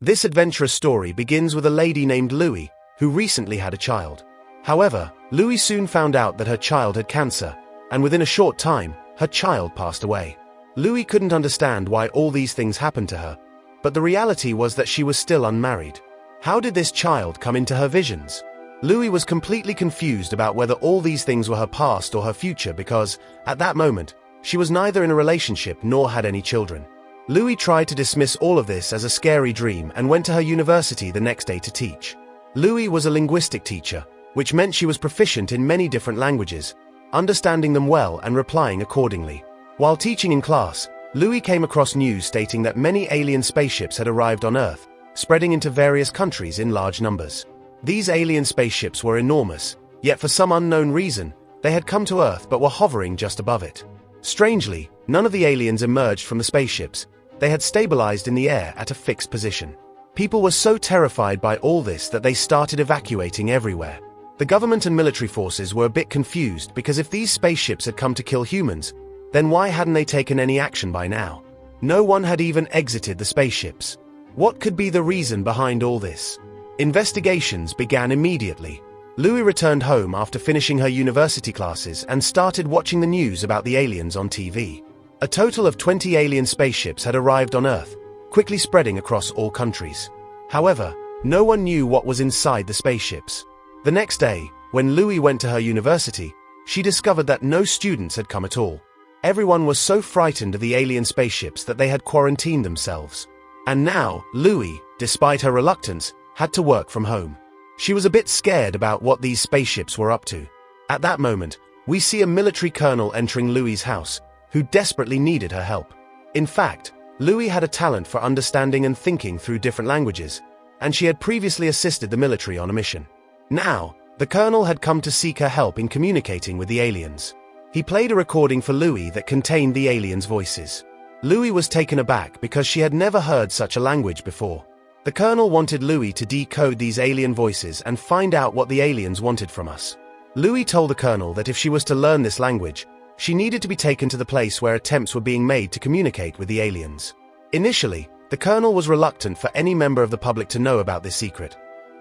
This adventurous story begins with a lady named Louie, who recently had a child. However, Louie soon found out that her child had cancer, and within a short time, her child passed away. Louie couldn't understand why all these things happened to her, but the reality was that she was still unmarried. How did this child come into her visions? Louie was completely confused about whether all these things were her past or her future because, at that moment, she was neither in a relationship nor had any children. Louie tried to dismiss all of this as a scary dream and went to her university the next day to teach. Louie was a linguistic teacher, which meant she was proficient in many different languages, understanding them well and replying accordingly. While teaching in class, Louie came across news stating that many alien spaceships had arrived on Earth, spreading into various countries in large numbers. These alien spaceships were enormous, yet for some unknown reason, they had come to Earth but were hovering just above it. Strangely, none of the aliens emerged from the spaceships. They had stabilized in the air at a fixed position. People were so terrified by all this that they started evacuating everywhere. The government and military forces were a bit confused because if these spaceships had come to kill humans, then why hadn't they taken any action by now? No one had even exited the spaceships. What could be the reason behind all this? Investigations began immediately. Louie returned home after finishing her university classes and started watching the news about the aliens on TV. A total of 20 alien spaceships had arrived on Earth, quickly spreading across all countries. However, no one knew what was inside the spaceships. The next day, when Louie went to her university, she discovered that no students had come at all. Everyone was so frightened of the alien spaceships that they had quarantined themselves. And now, Louie, despite her reluctance, had to work from home. She was a bit scared about what these spaceships were up to. At that moment, we see a military colonel entering Louie's house, who desperately needed her help. In fact, Louie had a talent for understanding and thinking through different languages, and she had previously assisted the military on a mission. Now, the colonel had come to seek her help in communicating with the aliens. He played a recording for Louie that contained the aliens' voices. Louie was taken aback because she had never heard such a language before. The colonel wanted Louie to decode these alien voices and find out what the aliens wanted from us. Louie told the colonel that if she was to learn this language, she needed to be taken to the place where attempts were being made to communicate with the aliens. Initially, the colonel was reluctant for any member of the public to know about this secret,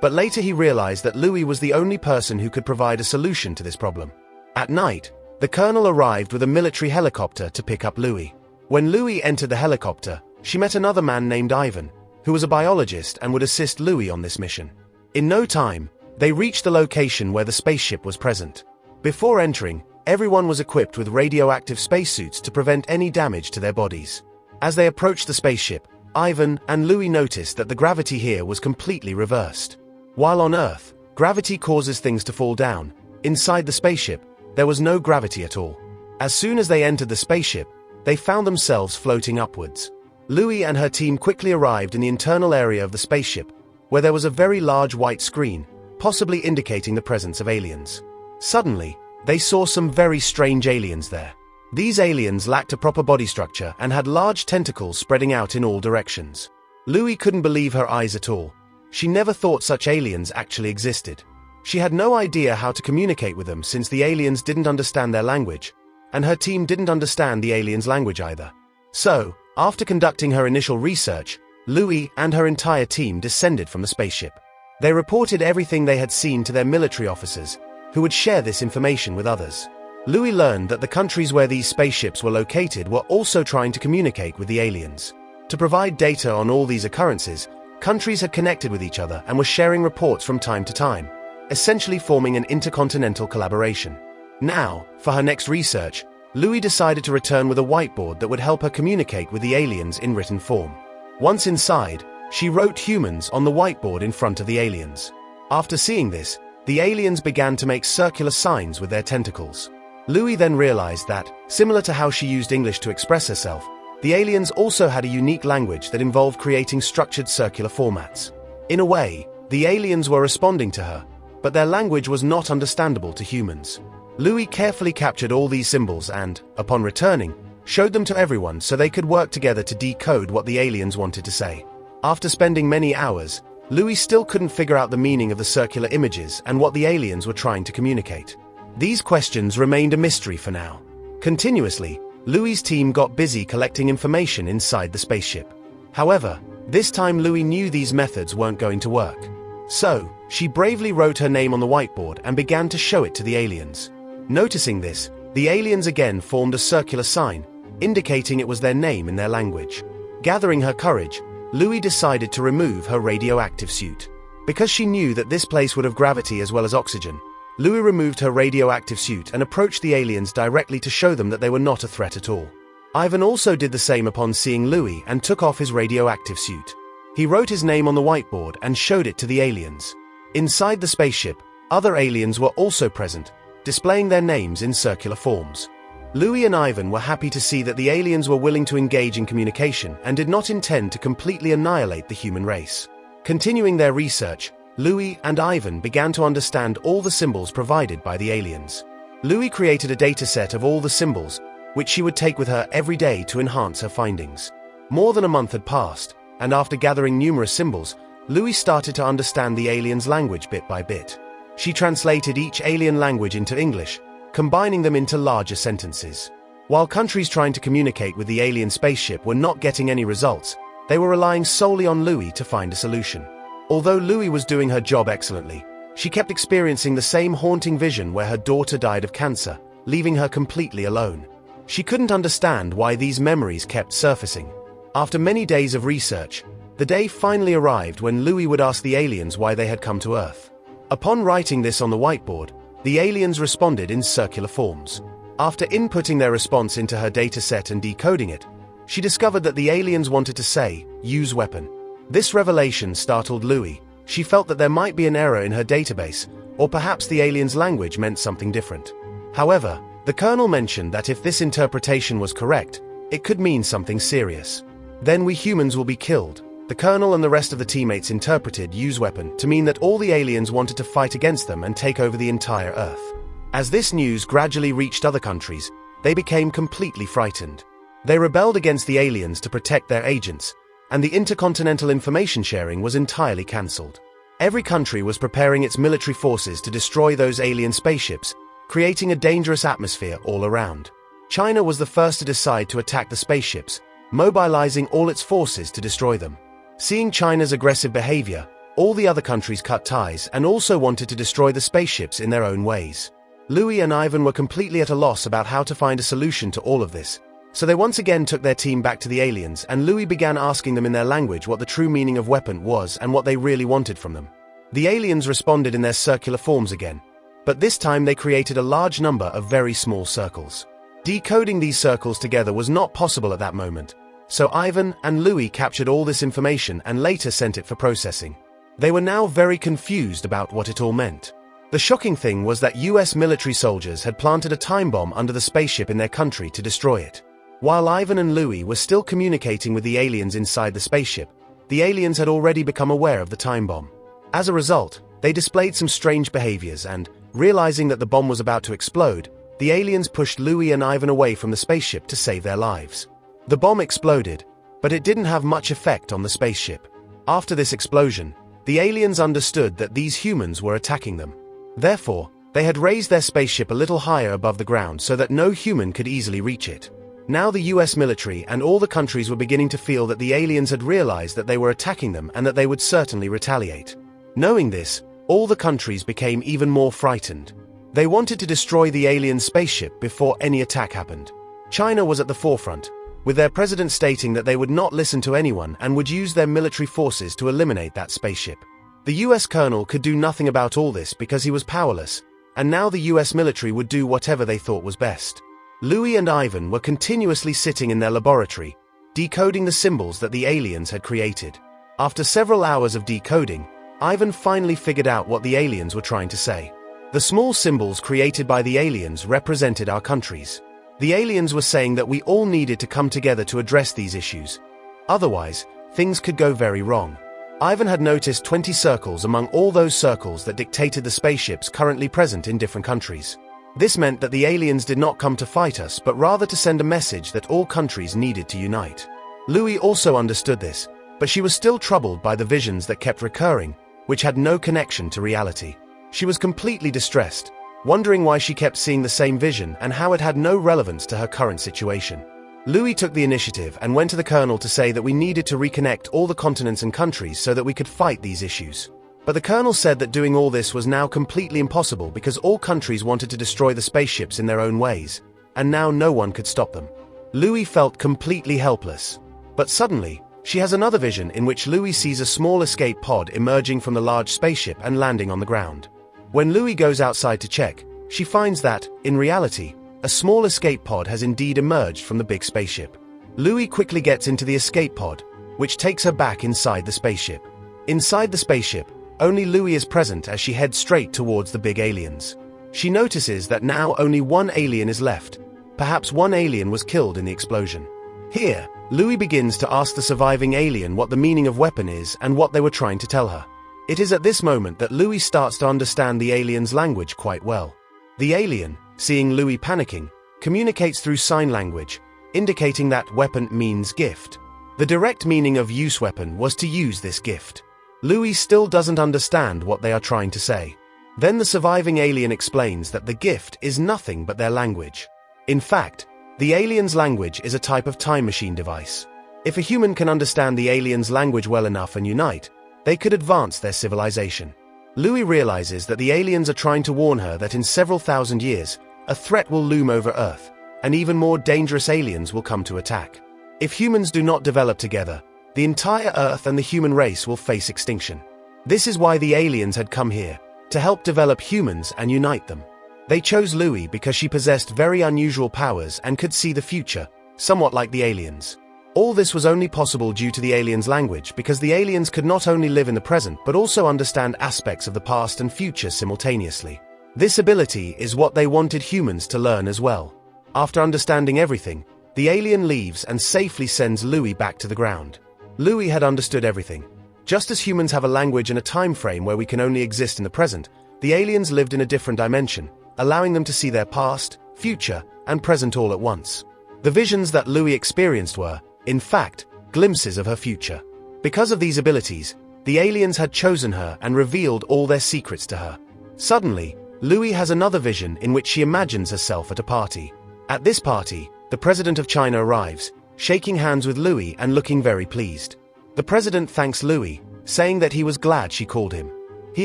but later he realized that Louie was the only person who could provide a solution to this problem. At night, the colonel arrived with a military helicopter to pick up Louie. When Louie entered the helicopter, she met another man named Ivan, who was a biologist and would assist Louie on this mission. In no time, they reached the location where the spaceship was present. Before entering, everyone was equipped with radioactive spacesuits to prevent any damage to their bodies. As they approached the spaceship, Ivan and Louie noticed that the gravity here was completely reversed. While on Earth, gravity causes things to fall down. Inside the spaceship, there was no gravity at all. As soon as they entered the spaceship, they found themselves floating upwards. Louie and her team quickly arrived in the internal area of the spaceship, where there was a very large white screen, possibly indicating the presence of aliens. Suddenly, they saw some very strange aliens there. These aliens lacked a proper body structure and had large tentacles spreading out in all directions. Louie couldn't believe her eyes at all. She never thought such aliens actually existed. She had no idea how to communicate with them since the aliens didn't understand their language, and her team didn't understand the aliens' language either. So, after conducting her initial research, Louie and her entire team descended from the spaceship. They reported everything they had seen to their military officers, who would share this information with others. Louie learned that the countries where these spaceships were located were also trying to communicate with the aliens. To provide data on all these occurrences, countries had connected with each other and were sharing reports from time to time, essentially forming an intercontinental collaboration. Now, for her next research, Louie decided to return with a whiteboard that would help her communicate with the aliens in written form. Once inside, she wrote humans on the whiteboard in front of the aliens. After seeing this, the aliens began to make circular signs with their tentacles. Louie then realized that, similar to how she used English to express herself, the aliens also had a unique language that involved creating structured circular formats. In a way, the aliens were responding to her, but their language was not understandable to humans. Louie carefully captured all these symbols and, upon returning, showed them to everyone so they could work together to decode what the aliens wanted to say. After spending many hours, Louie still couldn't figure out the meaning of the circular images and what the aliens were trying to communicate. These questions remained a mystery for now. Continuously, Louie's team got busy collecting information inside the spaceship. However, This time Louis knew these methods weren't going to work. So, she bravely wrote her name on the whiteboard and began to show it to the aliens. Noticing this, the aliens again formed a circular sign, indicating it was their name in their language. Gathering her courage, Louis decided to remove her radioactive suit. Because she knew that this place would have gravity as well as oxygen, Louis removed her radioactive suit and approached the aliens directly to show them that they were not a threat at all. Ivan also did the same upon seeing Louis and took off his radioactive suit. He wrote his name on the whiteboard and showed it to the aliens. Inside the spaceship, other aliens were also present, displaying their names in circular forms. Louis and Ivan were happy to see that the aliens were willing to engage in communication and did not intend to completely annihilate the human race. Continuing their research, Louis and Ivan began to understand all the symbols provided by the aliens. Louis created a dataset of all the symbols, which she would take with her every day to enhance her findings. More than a month had passed, and after gathering numerous symbols, Louis started to understand the aliens' language bit by bit. She translated each alien language into English, combining them into larger sentences. While countries trying to communicate with the alien spaceship were not getting any results, they were relying solely on Louis to find a solution. Although Louis was doing her job excellently, she kept experiencing the same haunting vision where her daughter died of cancer, leaving her completely alone. She couldn't understand why these memories kept surfacing. After many days of research, the day finally arrived when Louis would ask the aliens why they had come to Earth. Upon writing this on the whiteboard, the aliens responded in circular forms. After inputting their response into her dataset and decoding it, she discovered that the aliens wanted to say, "Use weapon." This revelation startled Louis. She felt that there might be an error in her database, or perhaps the aliens' language meant something different. However, the colonel mentioned that if this interpretation was correct, it could mean something serious. "Then we humans will be killed." The colonel and the rest of the teammates interpreted "use weapon" to mean that all the aliens wanted to fight against them and take over the entire Earth. As this news gradually reached other countries, they became completely frightened. They rebelled against the aliens to protect their agents, and the intercontinental information sharing was entirely cancelled. Every country was preparing its military forces to destroy those alien spaceships, creating a dangerous atmosphere all around. China was the first to decide to attack the spaceships, mobilizing all its forces to destroy them. Seeing China's aggressive behavior, all the other countries cut ties and also wanted to destroy the spaceships in their own ways. Louis and Ivan were completely at a loss about how to find a solution to all of this, so they once again took their team back to the aliens, and Louis began asking them in their language what the true meaning of weapon was and what they really wanted from them. The aliens responded in their circular forms again, but this time they created a large number of very small circles. Decoding these circles together was not possible at that moment, so Ivan and Louis captured all this information and later sent it for processing. They were now very confused about what it all meant. The shocking thing was that US military soldiers had planted a time bomb under the spaceship in their country to destroy it. While Ivan and Louis were still communicating with the aliens inside the spaceship, the aliens had already become aware of the time bomb. As a result, they displayed some strange behaviors and, realizing that the bomb was about to explode, the aliens pushed Louis and Ivan away from the spaceship to save their lives. The bomb exploded, but it didn't have much effect on the spaceship. After this explosion, the aliens understood that these humans were attacking them. Therefore, they had raised their spaceship a little higher above the ground so that no human could easily reach it. Now the US military and all the countries were beginning to feel that the aliens had realized that they were attacking them and that they would certainly retaliate. Knowing this, all the countries became even more frightened. They wanted to destroy the alien spaceship before any attack happened. China was at the forefront, with their president stating that they would not listen to anyone and would use their military forces to eliminate that spaceship. The US colonel could do nothing about all this because he was powerless, and now the US military would do whatever they thought was best. Louis and Ivan were continuously sitting in their laboratory, decoding the symbols that the aliens had created. After several hours of decoding, Ivan finally figured out what the aliens were trying to say. The small symbols created by the aliens represented our countries. The aliens were saying that we all needed to come together to address these issues. Otherwise, things could go very wrong. Ivan had noticed 20 circles among all those circles that dictated the spaceships currently present in different countries. This meant that the aliens did not come to fight us, but rather to send a message that all countries needed to unite. Louis also understood this, but she was still troubled by the visions that kept recurring, which had no connection to reality. She was completely distressed, wondering why she kept seeing the same vision and how it had no relevance to her current situation. Louis took the initiative and went to the colonel to say that we needed to reconnect all the continents and countries so that we could fight these issues. But the colonel said that doing all this was now completely impossible because all countries wanted to destroy the spaceships in their own ways, and now no one could stop them. Louis felt completely helpless. But suddenly, she has another vision in which Louis sees a small escape pod emerging from the large spaceship and landing on the ground. When Louis goes outside to check, she finds that, in reality, a small escape pod has indeed emerged from the big spaceship. Louis quickly gets into the escape pod, which takes her back inside the spaceship. Inside the spaceship, only Louis is present as she heads straight towards the big aliens. She notices that now only one alien is left. Perhaps one alien was killed in the explosion. Here, Louis begins to ask the surviving alien what the meaning of weapon is and what they were trying to tell her. It is at this moment that Louis starts to understand the alien's language quite well. The alien, seeing Louis panicking, communicates through sign language, indicating that weapon means gift. The direct meaning of use weapon was to use this gift. Louis still doesn't understand what they are trying to say. Then the surviving alien explains that the gift is nothing but their language. In fact, the alien's language is a type of time machine device. If a human can understand the alien's language well enough and unite, they could advance their civilization. Louis realizes that the aliens are trying to warn her that in several thousand years, a threat will loom over Earth, and even more dangerous aliens will come to attack. If humans do not develop together, the entire Earth and the human race will face extinction. This is why the aliens had come here, to help develop humans and unite them. They chose Louis because she possessed very unusual powers and could see the future, somewhat like the aliens. All this was only possible due to the aliens' language because the aliens could not only live in the present but also understand aspects of the past and future simultaneously. This ability is what they wanted humans to learn as well. After understanding everything, the alien leaves and safely sends Louis back to the ground. Louis had understood everything. Just as humans have a language and a time frame where we can only exist in the present, the aliens lived in a different dimension, allowing them to see their past, future, and present all at once. The visions that Louis experienced were, in fact, glimpses of her future. Because of these abilities, the aliens had chosen her and revealed all their secrets to her. Suddenly, Louis has another vision in which she imagines herself at a party. At this party, the president of China arrives, shaking hands with Louis and looking very pleased. The president thanks Louis, saying that he was glad she called him. He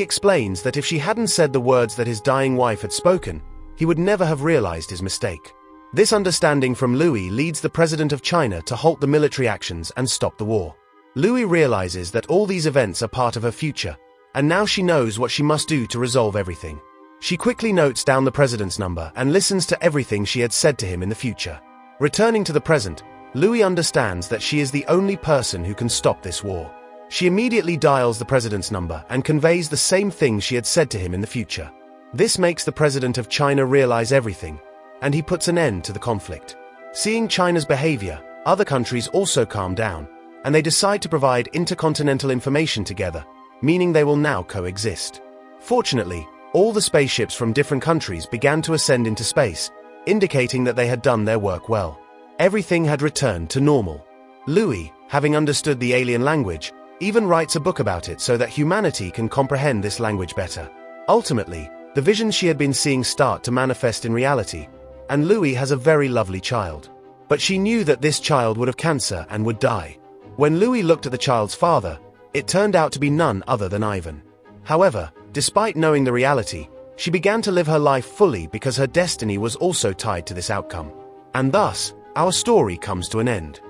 explains that if she hadn't said the words that his dying wife had spoken, he would never have realized his mistake. This understanding from Louis leads the president of China to halt the military actions and stop the war. Louis realizes that all these events are part of her future, and now she knows what she must do to resolve everything. She quickly notes down the president's number and listens to everything she had said to him in the future. Returning to the present, Louis understands that she is the only person who can stop this war. She immediately dials the president's number and conveys the same thing she had said to him in the future. This makes the president of China realize everything, and he puts an end to the conflict. Seeing China's behavior, other countries also calm down, and they decide to provide intercontinental information together, meaning they will now coexist. Fortunately, all the spaceships from different countries began to ascend into space, indicating that they had done their work well. Everything had returned to normal. Louis, having understood the alien language, even writes a book about it so that humanity can comprehend this language better. Ultimately, the visions she had been seeing start to manifest in reality, and Louis has a very lovely child. But she knew that this child would have cancer and would die. When Louis looked at the child's father, it turned out to be none other than Ivan. However, despite knowing the reality, she began to live her life fully because her destiny was also tied to this outcome. And thus, our story comes to an end.